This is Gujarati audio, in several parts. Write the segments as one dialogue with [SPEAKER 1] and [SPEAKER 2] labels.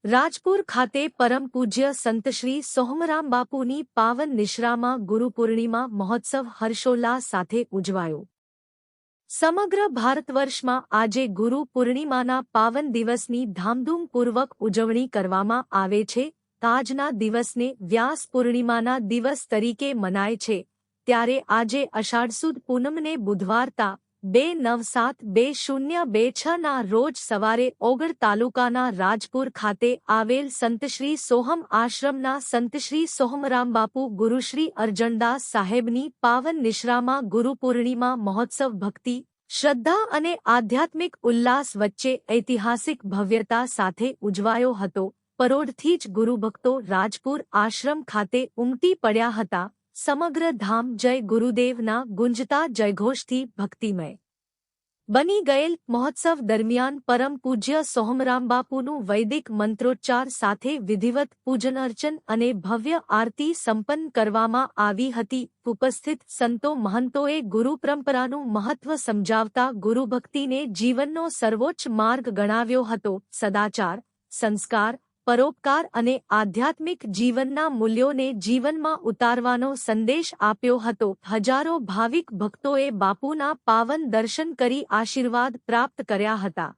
[SPEAKER 1] રાજપુર ખાતે પરમ પૂજ્ય સંત શ્રી સોહમરામ બાપુની પાવન નિશ્રામાં ગુરુપૂર્ણિમા મહોત્સવ હર્ષોલ્લાસ સાથે ઉજવાયો। સમગ્ર ભારતવર્ષમાં આજે ગુરુ પૂર્ણિમાના પાવન દિવસની ધામધૂમપૂર્વક ઉજવણી કરવામાં આવે છે। આજના દિવસને વ્યાસ પૂર્ણિમાના દિવસ તરીકે મનાય છે, ત્યારે આજે અષાઢ સુદ પૂનમને બુધવાર તા 2/9/2026 ના રોજ સવારે ઓગળ તાલુકાના રાજપુર ખાતે આવેલ સંતશ્રી સોહમ આશ્રમના સંતશ્રી સોહમરામ બાપુ ગુરુશ્રી અરજણદાસ સાહેબની પાવન નિશ્રામાં ગુરુપૂર્ણિમા મહોત્સવ ભક્તિ, શ્રદ્ધા અને આધ્યાત્મિક ઉલ્લાસ વચ્ચે ઐતિહાસિક ભવ્યતા સાથે ઉજવાયો હતો। પરોઢથી જ ગુરુભક્તો રાજપુર આશ્રમ ખાતે ઉમટી પડ્યા હતા। સમગ્ર ધામ જય ગુરુદેવના ગુંજતા જયઘોષથી ભક્તિમય બની ગયેલ મહોત્સવ દરમિયાન પરમ પૂજ્ય સોહમરામ બાપુનું વૈદિક મંત્રોચ્ચાર સાથે વિધિવત પૂજન અર્ચન અને ભવ્ય આરતી સંપન્ન કરવામાં આવી હતી। ઉપસ્થિત સંતો મહંતોએ ગુરુ પરંપરાનું મહત્વ સમજાવતા ગુરુભક્તિને જીવનનો સર્વોચ્ચ માર્ગ ગણાવ્યો હતો। સદાચાર, સંસ્કાર, પરોપકાર અને આધ્યાત્મિક જીવનના મૂલ્યોને જીવનમાં ઉતારવાનો સંદેશ આપ્યો હતો। હજારો ભાવિક ભક્તોએ બાપુના પાવન દર્શન કરી આશીર્વાદ પ્રાપ્ત કર્યા હતા।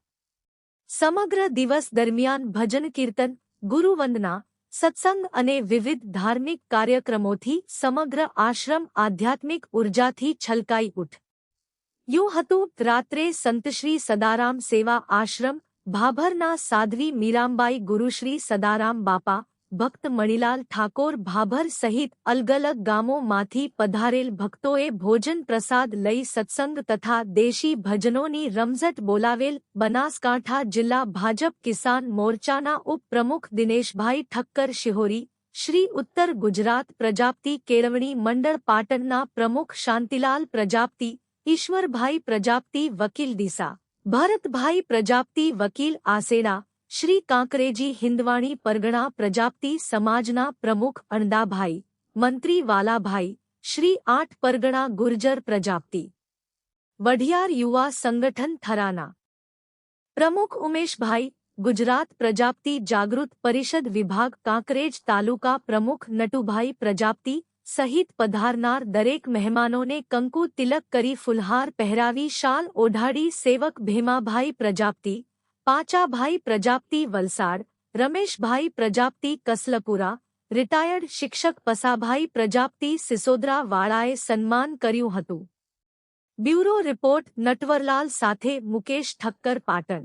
[SPEAKER 1] સમગ્ર દિવસ દરમિયાન ભજન કીર્તન, ગુરુવંદના, સત્સંગ અને વિવિધ ધાર્મિક કાર્યક્રમોથી સમગ્ર આશ્રમ આધ્યાત્મિક ઉર્જાથી છલકાઈ ઉઠ્યું હતું। રાત્રે સંતશ્રી સદારામ સેવા આશ્રમ ભાભરના સાધ્વી મીરાંબાઈ ગુરુશ્રી સદારામ બાપા, ભક્ત મણિલાલ ઠાકોર ભાભર સહિત અલગ-અલગ ગામોમાંથી પધારેલ ભક્તોએ ભોજન પ્રસાદ લઈ સત્સંગ તથા દેશી ભજનોની રમઝટ બોલાવેલ। બનાસકાંઠા જિલ્લા ભાજપ કિસાન મોરચાના ઉપપ્રમુખ દિનેશભાઈ ઠક્કર શિહોરી, શ્રી ઉત્તર ગુજરાત પ્રજાપતિ કેળવણી મંડળ પાટણના પ્રમુખ શાંતિલાલ પ્રજાપતિ, ઈશ્વરભાઈ પ્રજાપતિ વકીલ ડીસા, ભરતભાઈ પ્રજાપતિ વકીલ આસેડા, શ્રી કાંકરેજી હિંદવાણી પરગણા પ્રજાપતિ સમાજના પ્રમુખ અણદાભાઈ, મંત્રી વાલાભાઈ, શ્રી 8 પરગણા ગુર્જર પ્રજાપતિ, વઢિયાર યુવા સંગઠન થરાના પ્રમુખ ઉમેશભાઈ, ગુજરાત પ્રજાપતિ જાગૃત પરિષદ વિભાગ કાંકરેજ તાલુકા પ્રમુખ નટુભાઈ પ્રજાપતિ સહિત પધારનાર દરેક મહેમાનોને કંકુ તિલક કરી ફુલહાર પહેરાવી શાલ ઓઢાડી સેવક ભેમાભાઈ પ્રજાપતિ, પાંચાભાઈ પ્રજાપતિ વલસાડ, રમેશભાઈ પ્રજાપતિ કસલપુરા, રિટાયર્ડ શિક્ષક પસાભાઈ પ્રજાપતિ સિસોદરા વાળાએ સન્માન કર્યું હતું। બ્યુરો રિપોર્ટ નટવરલાલ સાથે મુકેશ ઠક્કર પાટણ।